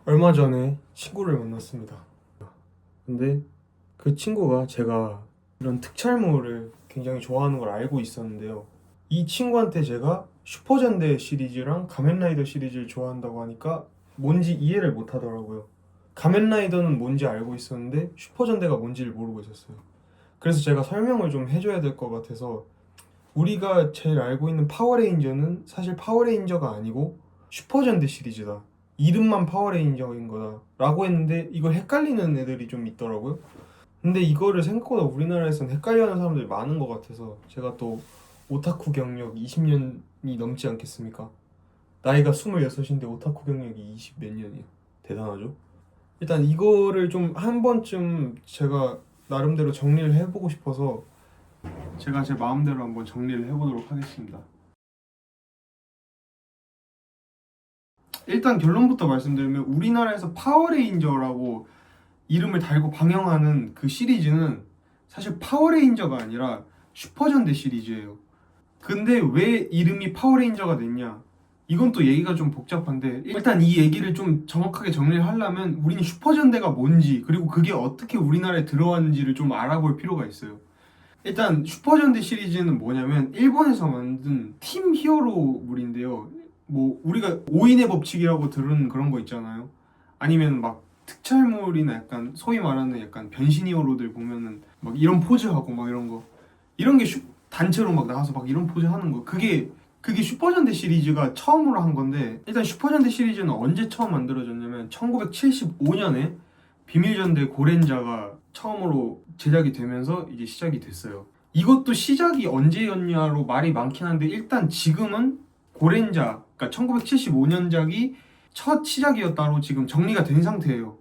얼마 전에 친구를 만났습니다. 근데 그 친구가 제가 이런 특촬물을 굉장히 좋아하는 걸 알고 있었는데요. 이 친구한테 제가 슈퍼전대 시리즈랑 가면라이더 시리즈를 좋아한다고 하니까 뭔지 이해를 못 하더라고요. 가면라이더는 뭔지 알고 있었는데 슈퍼전대가 뭔지를 모르고 있었어요. 그래서 제가 설명을 좀 해줘야 될 것 같아서, 우리가 제일 알고 있는 파워레인저는 사실 파워레인저가 아니고 슈퍼전대 시리즈다, 이름만 파워레인저인 거다 라고 했는데, 이걸 헷갈리는 애들이 좀 있더라고요. 근데 이거를 생각보다 우리나라에서는 헷갈려하는 사람들이 많은 것 같아서, 제가 또 오타쿠 경력 20년이 넘지 않겠습니까? 나이가 26인데 오타쿠 경력이 20 몇 년이에요. 대단하죠? 일단 이거를 좀 한 번쯤 제가 나름대로 정리를 해보고 싶어서 제가 제 마음대로 한번 정리를 해보도록 하겠습니다. 일단 결론부터 말씀드리면, 우리나라에서 파워레인저라고 이름을 달고 방영하는 그 시리즈는 사실 파워레인저가 아니라 슈퍼전대 시리즈예요. 근데 왜 이름이 파워레인저가 됐냐? 이건 또 얘기가 좀 복잡한데, 일단 이 얘기를 좀 정확하게 정리를 하려면 우리는 슈퍼전대가 뭔지, 그리고 그게 어떻게 우리나라에 들어왔는지를 좀 알아볼 필요가 있어요. 일단 슈퍼전대 시리즈는 뭐냐면 일본에서 만든 팀 히어로물인데요. 뭐 우리가 5인의 법칙이라고 들은 그런 거 있잖아요. 아니면 막 특촬물이나 약간 소위 말하는 약간 변신 히어로들 보면은 막 이런 포즈하고 막 이런 거, 이런 게 단체로 막 나와서 막 이런 포즈 하는 거, 그게 슈퍼전대 시리즈가 처음으로 한 건데, 일단 슈퍼전대 시리즈는 언제 처음 만들어졌냐면 1975년에 비밀전대 고렌자가 처음으로 제작이 되면서 이게 시작이 됐어요. 이것도 시작이 언제였냐로 말이 많긴 한데, 일단 지금은 고렌자, 그러니까 1975년작이 첫 시작이었다로 지금 정리가 된 상태예요.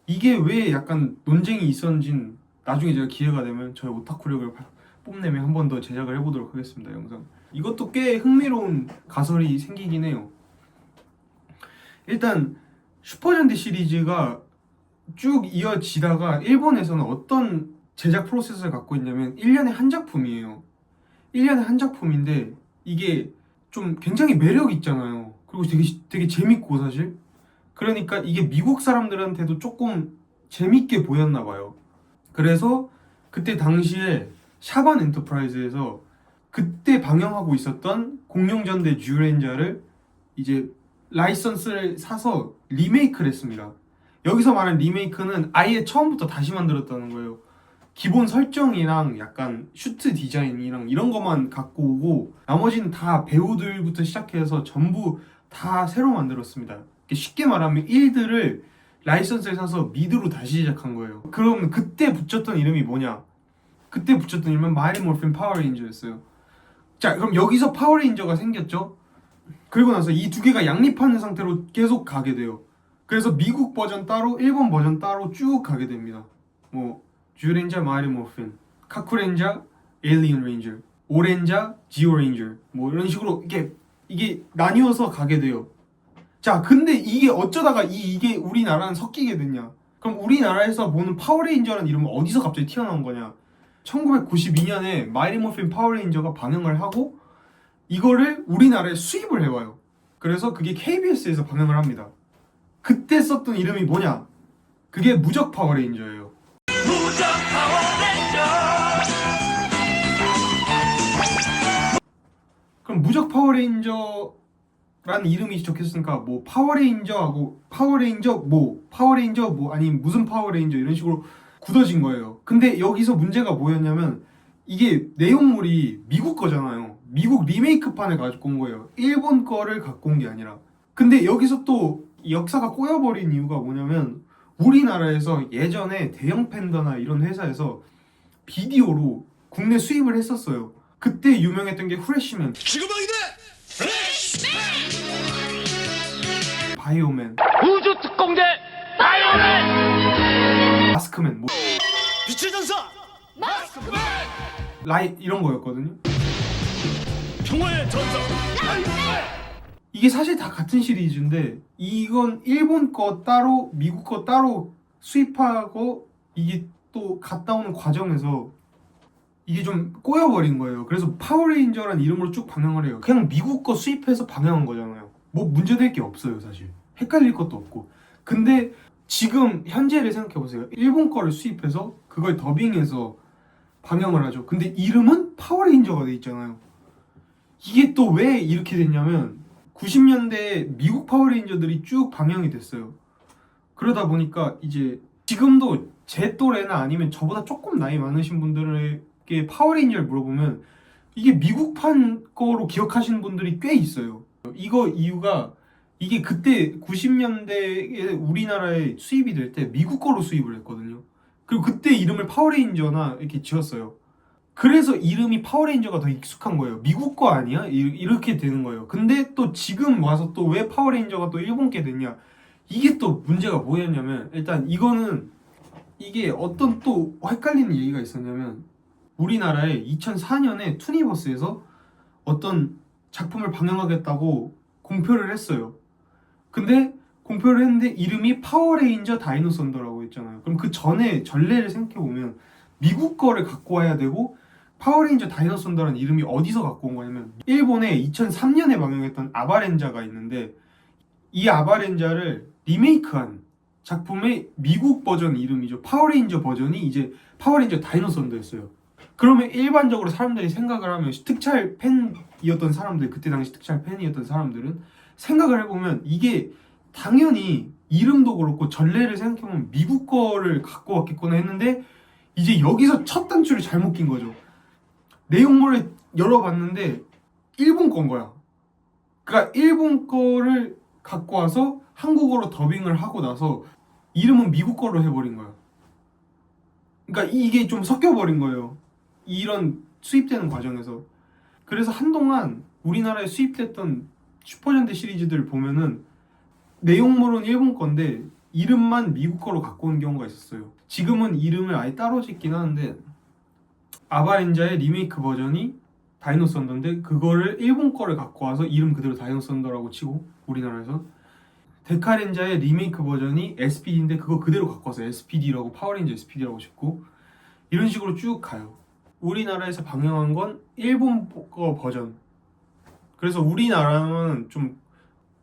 이게 왜 약간 논쟁이 있었는진 나중에 제가 기회가 되면 저의 오타쿠력을 뽐내면 한 번 더 제작을 해보도록 하겠습니다, 영상. 이것도 꽤 흥미로운 가설이 생기긴 해요. 일단 슈퍼전대 시리즈가 쭉 이어지다가 일본에서는 어떤 제작 프로세스를 갖고 있냐면 1년에 한 작품이에요. 1년에 한 작품인데 이게 좀 굉장히 매력 있잖아요. 그리고 되게 재밌고 사실. 그러니까 이게 미국 사람들한테도 조금 재밌게 보였나 봐요. 그래서 그때 당시에 샤반 엔터프라이즈에서 그때 방영하고 있었던 공룡전대 듀렌자를 이제 라이선스를 사서 리메이크를 했습니다. 여기서 말하는 리메이크는 아예 처음부터 다시 만들었다는 거예요. 기본 설정이랑 약간 슈트 디자인이랑 이런 것만 갖고 오고 나머지는 다 배우들부터 시작해서 전부 다 새로 만들었습니다. 쉽게 말하면 일들을 라이선스를 사서 미드로 다시 시작한 거예요. 그럼 그때 붙였던 이름이 뭐냐? 그때 붙였던 이름은 마이티 몰핀 파워레인저였어요. 자, 그럼 여기서 파워레인저가 생겼죠? 그리고 나서 이 두 개가 양립하는 상태로 계속 가게 돼요. 그래서 미국 버전 따로, 일본 버전 따로 쭉 가게 됩니다. 뭐 듀렌자 마이티 모핀, 카쿠렌자 에일리언 레인저, 오렌자 지오 레인저, 뭐 이런 식으로 이게 나뉘어서 가게 돼요. 자, 근데 이게 어쩌다가 이게 우리나라는 섞이게 됐냐? 그럼 우리나라에서 보는 파워레인저라는 이름은 어디서 갑자기 튀어나온 거냐? 1992년에 마이티 모핀 파워레인저가 방영을 하고 이거를 우리나라에 수입을 해와요. 그래서 그게 KBS에서 방영을 합니다. 그때 썼던 이름이 뭐냐? 그게 무적 파워레인저예요. 무적 파워레인저. 그럼 무적 파워레인저라는 이름이 적혔으니까 뭐 파워레인저하고 파워레인저 뭐 아니면 무슨 파워레인저 이런 식으로 굳어진 거예요. 근데 여기서 문제가 뭐였냐면 이게 내용물이 미국 거잖아요. 미국 리메이크판을 가지고 온 거예요. 일본 거를 갖고 온 게 아니라. 근데 여기서 또 역사가 꼬여버린 이유가 뭐냐면, 우리나라에서 예전에 대형 팬더나 이런 회사에서 비디오로 국내 수입을 했었어요. 그때 유명했던 게 후레쉬맨, 지구방위대 플래시 바이오맨, 우주특공대 바이오맨 마스크맨, 뭐 빛의 전사 마스크맨 라이 이런 거였거든요. 평화의 전사 이게 사실 다 같은 시리즈인데 이건 일본 거 따로 미국 거 따로 수입하고 이게 또 갔다 오는 과정에서 이게 좀 꼬여버린 거예요. 그래서 파워레인저라는 이름으로 쭉 방영을 해요. 그냥 미국 거 수입해서 방영한 거잖아요. 뭐 문제될 게 없어요 사실. 헷갈릴 것도 없고. 근데 지금 현재를 생각해보세요. 일본 거를 수입해서 그걸 더빙해서 방영을 하죠. 근데 이름은 파워레인저가 돼 있잖아요. 이게 또 왜 이렇게 됐냐면 90년대 미국 파워레인저들이 쭉 방영이 됐어요. 그러다 보니까 이제 지금도 제 또래나 아니면 저보다 조금 나이 많으신 분들에게 파워레인저를 물어보면 이게 미국판 거로 기억하시는 분들이 꽤 있어요. 이거 이유가 이게 그때 90년대에 우리나라에 수입이 될 때 미국 거로 수입을 했거든요. 그리고 그때 이름을 파워레인저나 이렇게 지었어요. 그래서 이름이 파워레인저가 더 익숙한 거예요. 미국 거 아니야? 이렇게 되는 거예요. 근데 또 지금 와서 또 왜 파워레인저가 또 일본 게 됐냐? 이게 또 문제가 뭐였냐면 일단 이거는 이게 어떤 또 헷갈리는 얘기가 있었냐면 우리나라에 2004년에 투니버스에서 어떤 작품을 방영하겠다고 공표를 했어요. 근데 공표를 했는데 이름이 파워레인저 다이노 선더라고 했잖아요. 그럼 그 전에 전례를 생각해보면 미국 거를 갖고 와야 되고 파워레인저 다이노 선더라는 이름이 어디서 갖고 온 거냐면 일본에 2003년에 방영했던 아바렌자가 있는데 이 아바렌자를 리메이크한 작품의 미국 버전 이름이죠. 파워레인저 버전이 이제 파워레인저 다이노 선더였어요. 그러면 일반적으로 사람들이 생각을 하면 특촬 팬이었던 사람들, 그때 당시 특촬 팬이었던 사람들은 생각을 해보면 이게 당연히 이름도 그렇고 전례를 생각해보면 미국 거를 갖고 왔겠구나 했는데 이제 여기서 첫 단추를 잘못 낀 거죠. 내용물을 열어봤는데 일본 건 거야. 그러니까 일본 거를 갖고 와서 한국어로 더빙을 하고 나서 이름은 미국 거로 해버린 거야. 그러니까 이게 좀 섞여버린 거예요. 이런 수입되는 과정에서. 그래서 한동안 우리나라에 수입됐던 슈퍼전대 시리즈들 보면은 내용물은 일본 건데 이름만 미국 거로 갖고 온 경우가 있었어요. 지금은 이름을 아예 따로 짓긴 하는데 아바렌자의 리메이크 버전이 다이노 선더인데 그거를 일본 거를 갖고 와서 이름 그대로 다이노 선더라고 치고 우리나라에서 데카렌자의 리메이크 버전이 SPD인데 그거 그대로 갖고 와서 SPD라고 파워레인저 SPD라고 짓고 이런 식으로 쭉 가요. 우리나라에서 방영한 건 일본 거 버전. 그래서 우리나라는 좀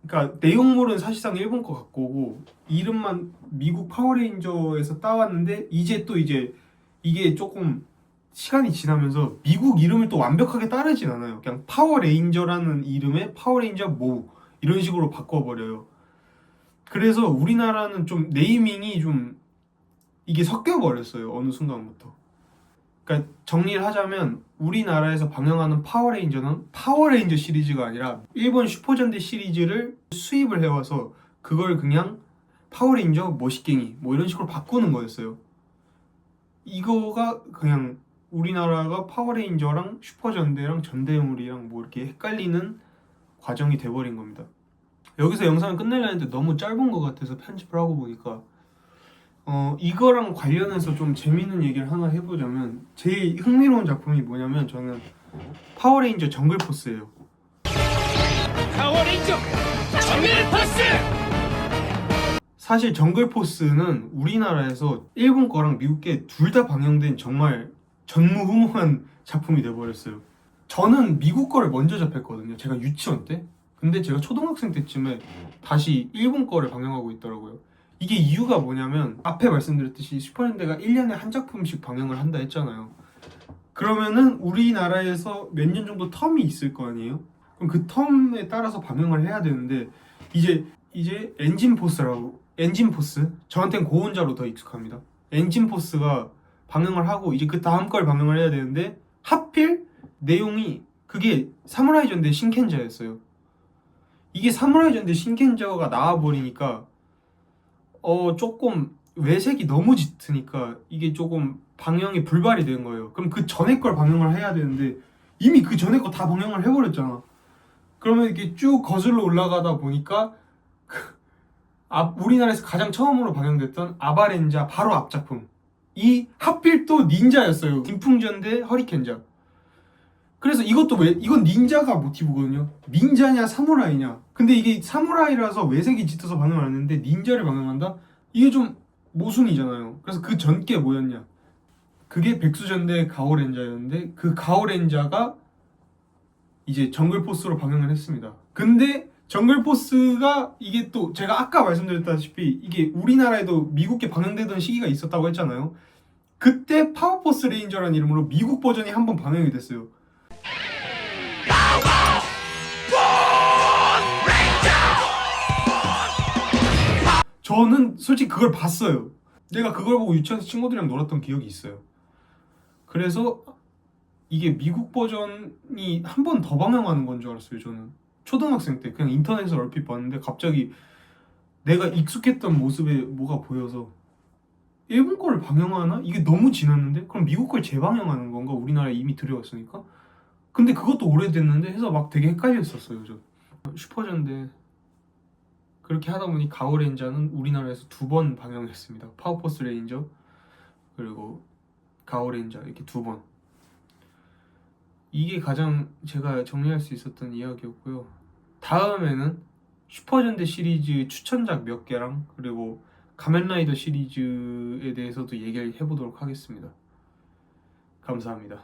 그러니까 내용물은 사실상 일본 거 갖고 오고 이름만 미국 파워레인저에서 따왔는데 이제 이게 조금 시간이 지나면서 미국 이름을 또 완벽하게 따르진 않아요. 그냥 파워레인저라는 이름의 파워레인저 뭐 이런 식으로 바꿔버려요. 그래서 우리나라는 좀 네이밍이 좀 이게 섞여버렸어요. 어느 순간부터. 그러니까 정리를 하자면 우리나라에서 방영하는 파워레인저는 파워레인저 시리즈가 아니라 일본 슈퍼전대 시리즈를 수입을 해와서 그걸 그냥 파워레인저 머시갱이 뭐 이런 식으로 바꾸는 거였어요. 이거가 그냥 우리나라가 파워레인저랑 슈퍼전대랑 전대물이랑 뭐 이렇게 헷갈리는 과정이 돼버린 겁니다. 여기서 영상을 끝내려 했는데 너무 짧은 것 같아서 편집을 하고 보니까 이거랑 관련해서 좀 재밌는 얘기를 하나 해보자면 제일 흥미로운 작품이 뭐냐면 저는 파워레인저 정글포스예요. 파워레인저 정글포스. 사실 정글포스는 우리나라에서 일본 거랑 미국 게 둘 다 방영된 정말 전무후무한 작품이 돼버렸어요. 저는 미국 거를 먼저 접했거든요. 제가 유치원 때. 근데 제가 초등학생 때쯤에 다시 일본 거를 방영하고 있더라고요. 이게 이유가 뭐냐면 앞에 말씀드렸듯이 슈퍼전대가 1년에 한 작품씩 방영을 한다 했잖아요. 그러면은 우리나라에서 몇 년 정도 텀이 있을 거 아니에요? 그럼 그 텀에 따라서 방영을 해야 되는데 이제 엔진포스 저한테는 고혼자로 더 익숙합니다. 엔진포스가 방영을 하고 이제 그 다음 걸 방영을 해야 되는데 하필 내용이 그게 사무라이 전대 신켄자였어요. 이게 사무라이 전대 신켄자가 나와버리니까 조금 외색이 너무 짙으니까 이게 조금 방영이 불발이 된 거예요. 그럼 그 전에 걸 방영을 해야 되는데 이미 그 전에 거 다 방영을 해버렸잖아. 그러면 이렇게 쭉 거슬러 올라가다 보니까 우리나라에서 가장 처음으로 방영됐던 아바렌자 바로 앞 작품 이 하필 또 닌자였어요. 김풍전대 허리켄자. 그래서 이건 닌자가 모티브거든요. 닌자냐 사무라이냐. 근데 이게 사무라이라서 외색이 짙어서 방영을 안 했는데 닌자를 방영한다? 이게 좀 모순이잖아요. 그래서 그 전게 뭐였냐. 그게 백수전대 가오렌자였는데 그 가오렌자가 이제 정글포스로 방영을 했습니다. 근데 정글포스가 이게 또 제가 아까 말씀드렸다시피 이게 우리나라에도 미국계 방영되던 시기가 있었다고 했잖아요. 그때 파워포스 레인저라는 이름으로 미국 버전이 한번 방영이 됐어요. 저는 솔직히 그걸 봤어요. 내가 그걸 보고 유치원에서 친구들이랑 놀았던 기억이 있어요. 그래서 이게 미국 버전이 한 번 더 방영하는 건 줄 알았어요. 저는 초등학생 때 그냥 인터넷에서 얼핏 봤는데 갑자기 내가 익숙했던 모습에 뭐가 보여서 일본 거를 방영하나? 이게 너무 지났는데? 그럼 미국 걸 재방영하는 건가? 우리나라에 이미 들여왔으니까? 근데 그것도 오래됐는데 해서 막 되게 헷갈렸었어요. 저 슈퍼전데 그렇게 하다 보니 가오레인저는 우리나라에서 2번 방영했습니다. 파워포스 레인저 그리고 가오레인저 이렇게 2번. 이게 가장 제가 정리할 수 있었던 이야기였고요. 다음에는 슈퍼전대 시리즈 추천작 몇 개랑 그리고 가면라이더 시리즈에 대해서도 얘기를 해보도록 하겠습니다. 감사합니다.